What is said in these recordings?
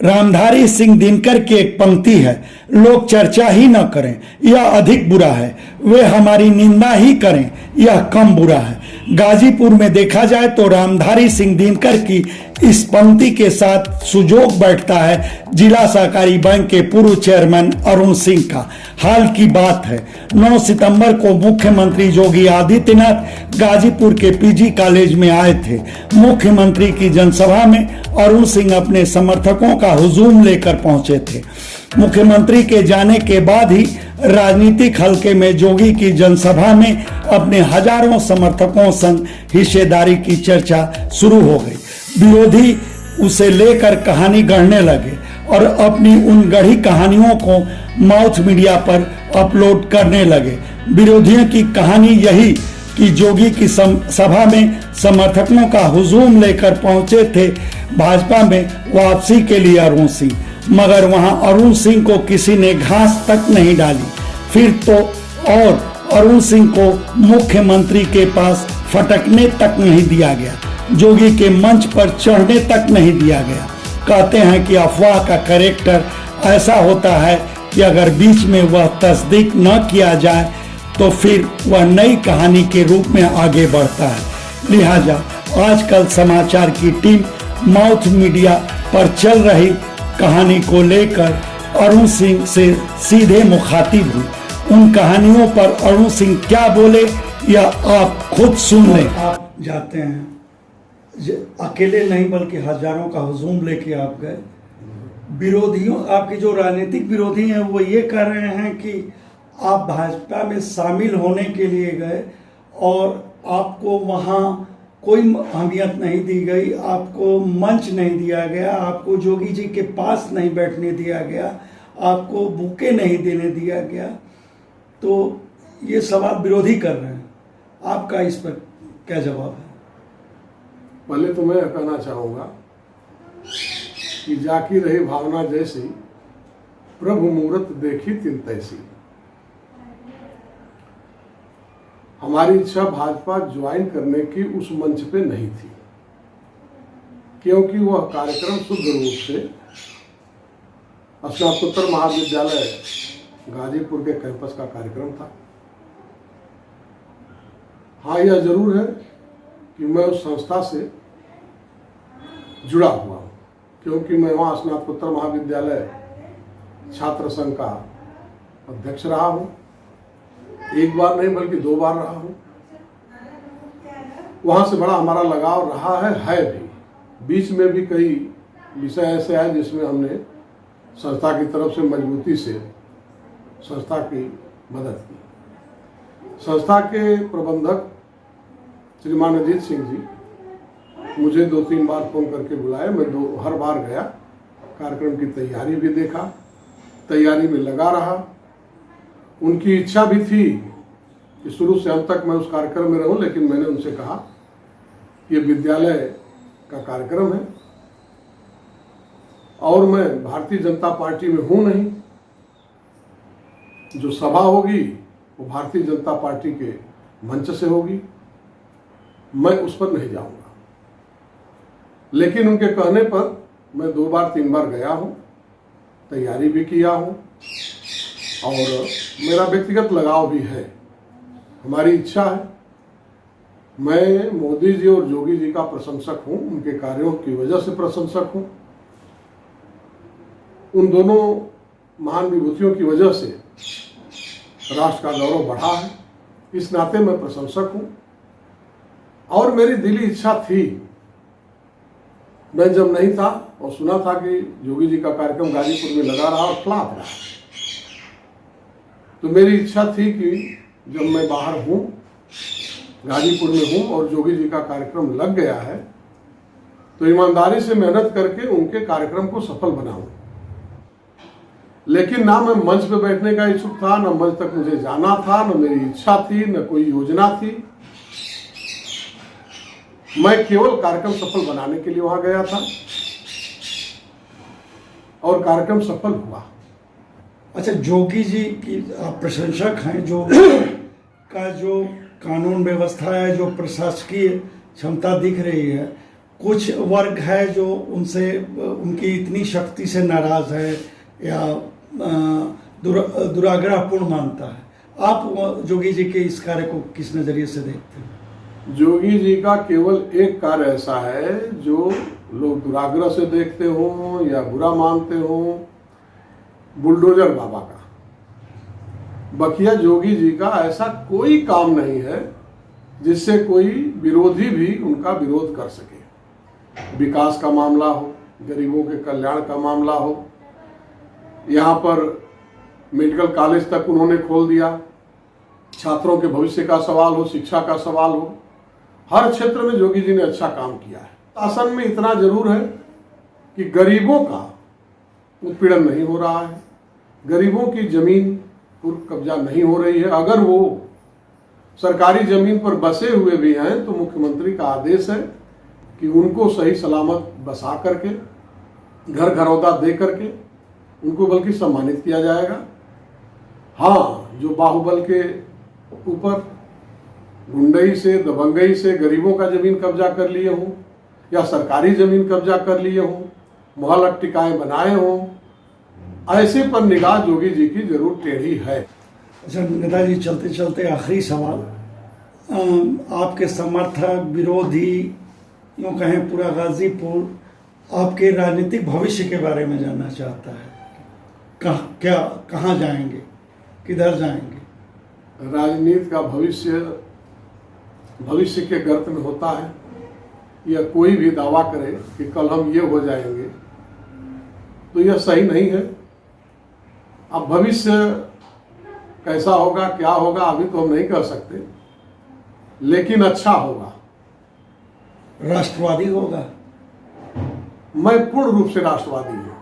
रामधारी सिंह दिनकर की एक पंक्ति है, लोग चर्चा ही न करें यह अधिक बुरा है, वे हमारी निंदा ही करें यह कम बुरा है। गाजीपुर में देखा जाए तो रामधारी सिंह दिनकर की इस पंक्ति के साथ सुजोग बैठता है जिला सहकारी बैंक के पूर्व चेयरमैन अरुण सिंह का। हाल की बात है, 9 सितंबर को मुख्यमंत्री योगी आदित्यनाथ गाजीपुर के पीजी कॉलेज में आए थे। मुख्यमंत्री की जनसभा में अरुण सिंह अपने समर्थकों का हुजूम लेकर पहुंचे थे। मुख्यमंत्री के जाने के बाद ही राजनीतिक हलके में जोगी की जनसभा में अपने हजारों समर्थकों संग हिस्सेदारी की चर्चा शुरू हो गई। विरोधी उसे लेकर कहानी गढ़ने लगे और अपनी उन गढ़ी कहानियों को माउथ मीडिया पर अपलोड करने लगे। विरोधियों की कहानी यही कि जोगी की सभा में समर्थकों का हुजूम लेकर पहुंचे थे भाजपा में वापसी के लिए अरुण सिंह, मगर वहां अरुण सिंह को किसी ने घास तक नहीं डाली। फिर तो और अरुण सिंह को मुख्यमंत्री के पास फटकने तक नहीं दिया गया, जोगी के मंच पर चढ़ने तक नहीं दिया गया। कहते हैं कि अफवाह का कैरेक्टर ऐसा होता है कि अगर बीच में वह तस्दीक न किया जाए तो फिर वह नई कहानी के रूप में आगे बढ़ता है। लिहाजा आजकल समाचार की टीम माउथ मीडिया पर चल रही कहानी को लेकर अरुण सिंह से सीधे मुखातिब हुई। उन कहानियों पर अरुण सिंह क्या बोले या आप खुद सुन लें। आप जाते हैं, अकेले नहीं बल्कि हजारों का हुजूम लेके आप गए। विरोधियों, आपके जो राजनीतिक विरोधी हैं वो ये कह रहे हैं कि आप भाजपा में शामिल होने के लिए गए और आपको वहाँ कोई अहमियत नहीं दी गई, आपको मंच नहीं दिया गया, आपको जोगी जी के पास नहीं बैठने दिया गया, आपको बुके नहीं देने दिया गया। तो ये सवाल विरोधी कर रहे हैं, आपका इस पर क्या जवाब है? पहले तो मैं कहना चाहूँगा कि जाकी रही भावना जैसी, प्रभु मूरत देखी तिल तैसी। हमारी इच्छा भाजपा ज्वाइन करने की उस मंच पे नहीं थी, क्योंकि वह कार्यक्रम शुद्ध रूप से स्नातकोत्तर महाविद्यालय गाजीपुर के कैंपस का कार्यक्रम था। हाँ, यह जरूर है कि मैं उस संस्था से जुड़ा हुआ हूँ, क्योंकि मैं वहाँ स्नातकोत्तर महाविद्यालय छात्र संघ का अध्यक्ष रहा हूँ। एक बार नहीं बल्कि 2 बार रहा हूँ। वहाँ से बड़ा हमारा लगाव रहा है भी। बीच में भी कई विषय ऐसे आए जिसमें हमने संस्था की तरफ से मजबूती से संस्था की मदद की। संस्था के प्रबंधक श्रीमान अजीत सिंह जी मुझे 2-3 बार फोन करके बुलाए। मैं हर बार गया, कार्यक्रम की तैयारी भी देखा, तैयारी में लगा रहा। उनकी इच्छा भी थी कि शुरू से अंत तक मैं उस कार्यक्रम में रहूं, लेकिन मैंने उनसे कहा ये विद्यालय का कार्यक्रम है और मैं भारतीय जनता पार्टी में हूं नहीं। जो सभा होगी वो भारतीय जनता पार्टी के मंच से होगी, मैं उस पर नहीं जाऊंगा। लेकिन उनके कहने पर मैं 2 बार 3 बार गया हूं, तैयारी भी किया हूं और मेरा व्यक्तिगत लगाव भी है। हमारी इच्छा है, मैं मोदी जी और जोगी जी का प्रशंसक हूं, उनके कार्यों की वजह से प्रशंसक हूं। उन दोनों महान विभूतियों की वजह से राष्ट्र का गौरव बढ़ा है, इस नाते मैं प्रशंसक हूं। और मेरी दिली इच्छा थी, मैं जब नहीं था और सुना था कि योगी जी का कार्यक्रम गाजीपुर में लगा रहा और फ्लॉप रहा, तो मेरी इच्छा थी कि जब मैं बाहर हूँ, गाजीपुर में हूँ और जोगी जी का कार्यक्रम लग गया है, तो ईमानदारी से मेहनत करके उनके कार्यक्रम को सफल बनाऊं। लेकिन ना मैं मंच पे बैठने का इच्छुक था, न मंच तक मुझे जाना था, न मेरी इच्छा थी, न कोई योजना थी। मैं केवल कार्यक्रम सफल बनाने के लिए वहां गया था और कार्यक्रम सफल हुआ। अच्छा, जोगी जी की आप प्रशंसक हैं, जो का जो कानून व्यवस्था है, जो प्रशासकीय क्षमता दिख रही है, कुछ वर्ग है जो उनसे उनकी इतनी शक्ति से नाराज है या दुराग्रहपूर्ण मानता है। आप जोगी जी के इस कार्य को किस नजरिए से देखते हैं? जोगी जी का केवल एक कार्य ऐसा है जो लोग दुराग्रह से देखते हो या बुरा मानते हो, बुलडोजर बाबा का। बखिया जोगी जी का ऐसा कोई काम नहीं है जिससे कोई विरोधी भी उनका विरोध कर सके। विकास का मामला हो, गरीबों के कल्याण का मामला हो, यहाँ पर मेडिकल कॉलेज तक उन्होंने खोल दिया, छात्रों के भविष्य का सवाल हो, शिक्षा का सवाल हो, हर क्षेत्र में जोगी जी ने अच्छा काम किया है। शासन में इतना जरूर है कि गरीबों का उत्पीड़न नहीं हो रहा है, गरीबों की जमीन पर कब्जा नहीं हो रही है। अगर वो सरकारी जमीन पर बसे हुए भी हैं तो मुख्यमंत्री का आदेश है कि उनको सही सलामत बसा करके, घर घरौदा दे करके उनको बल्कि सम्मानित किया जाएगा। हाँ, जो बाहुबल के ऊपर गुंडई से, दबंगई से गरीबों का जमीन कब्जा कर लिए हों या सरकारी जमीन कब्जा कर लिए हों, मोहल्ला टिकाएं बनाए हों, ऐसे पर निगाह जोगी जी की जरूर टेढ़ी है। अच्छा नेताजी, चलते चलते आखिरी सवाल, आपके समर्थक, विरोधी, यूँ कहें पूरा गाजीपुर आपके राजनीतिक भविष्य के बारे में जानना चाहता है। कहाँ जाएंगे, किधर जाएंगे? राजनीति का भविष्य के गर्त में होता है। या कोई भी दावा करे कि कल हम ये हो जाएंगे तो यह सही नहीं है। अब भविष्य कैसा होगा, क्या होगा, अभी तो हम नहीं कह सकते, लेकिन अच्छा होगा। राष्ट्रवादी होगा? मैं पूर्ण रूप से राष्ट्रवादी हूँ,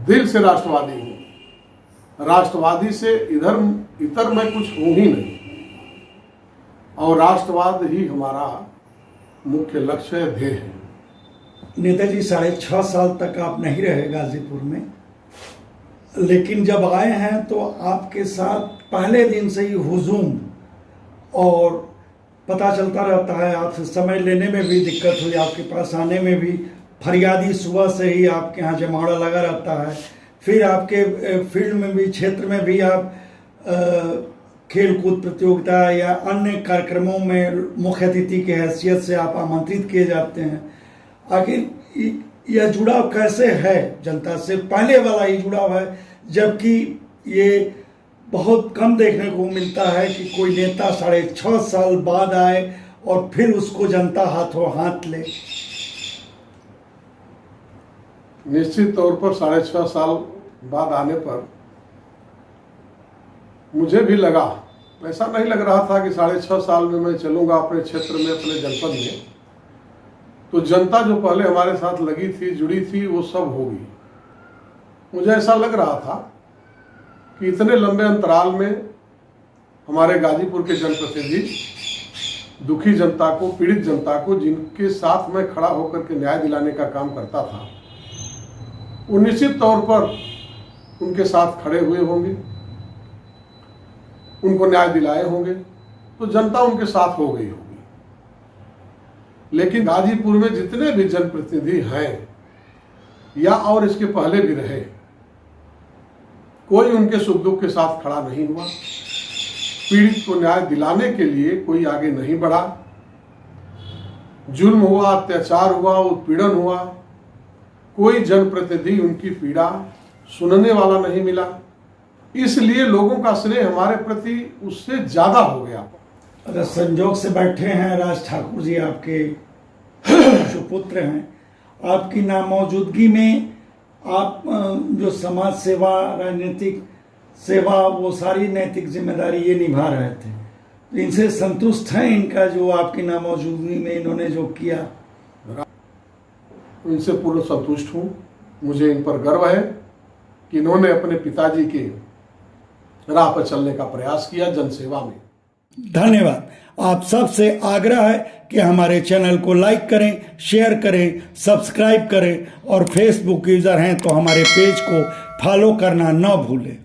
दिल से राष्ट्रवादी हूँ। राष्ट्रवादी से इतर मैं कुछ हूँ ही नहीं, और राष्ट्रवाद ही हमारा मुख्य लक्ष्य है, ध्येय है। नेताजी 6.5 साल तक आप नहीं रहे गाजीपुर में, लेकिन जब आए हैं तो आपके साथ पहले दिन से ही हुजूम, और पता चलता रहता है आपसे समय लेने में भी दिक्कत हुई, आपके पास आने में भी फरियादी सुबह से ही आपके यहाँ जमावड़ा लगा रहता है। फिर आपके फील्ड में भी, क्षेत्र में भी आप खेल कूद प्रतियोगिता या अन्य कार्यक्रमों में मुख्य अतिथि की हैसियत से आप आमंत्रित किए जाते हैं। आखिर यह जुड़ाव कैसे है जनता से? पहले वाला ही जुड़ाव है, जबकि ये बहुत कम देखने को मिलता है कि कोई नेता 6.5 साल बाद आए और फिर उसको जनता हाथों हाथ ले। निश्चित तौर पर 6.5 साल बाद आने पर मुझे भी लगा, ऐसा नहीं लग रहा था कि 6.5 साल में मैं चलूंगा अपने क्षेत्र में, अपने जनपद में, तो जनता जो पहले हमारे साथ लगी थी, जुड़ी थी, वो सब होगी। मुझे ऐसा लग रहा था कि इतने लंबे अंतराल में हमारे गाजीपुर के जनप्रतिनिधि दुखी जनता को, पीड़ित जनता को, जिनके साथ मैं खड़ा होकर के न्याय दिलाने का काम करता था, वो निश्चित तौर पर उनके साथ खड़े हुए होंगे, उनको न्याय दिलाए होंगे, तो जनता उनके साथ हो गई होगी। लेकिन गाजीपुर में जितने भी जनप्रतिनिधि हैं या और इसके पहले भी रहे, कोई उनके सुख दुख के साथ खड़ा नहीं हुआ। पीड़ित को न्याय दिलाने के लिए कोई आगे नहीं बढ़ा। जुल्म हुआ, अत्याचार हुआ, उत्पीड़न हुआ, कोई जनप्रतिनिधि उनकी पीड़ा सुनने वाला नहीं मिला। इसलिए लोगों का स्नेह हमारे प्रति उससे ज्यादा हो गया। अगर संजोग से बैठे हैं राज ठाकुर जी, आपके सुपुत्र हैं, आपकी नामौजूदगी में आप जो समाज सेवा, राजनीतिक सेवा, वो सारी नैतिक जिम्मेदारी ये निभा रहे थे, तो इनसे संतुष्ट हैं? इनका जो आपकी नामौजूदगी में इन्होंने जो किया, इनसे पूर्ण संतुष्ट हूँ। मुझे इन पर गर्व है कि इन्होंने अपने पिताजी के राह पर चलने का प्रयास किया जनसेवा में। धन्यवाद। आप सबसे आग्रह है कि हमारे चैनल को लाइक करें, शेयर करें, सब्सक्राइब करें, और फेसबुक यूजर हैं तो हमारे पेज को फॉलो करना न भूलें।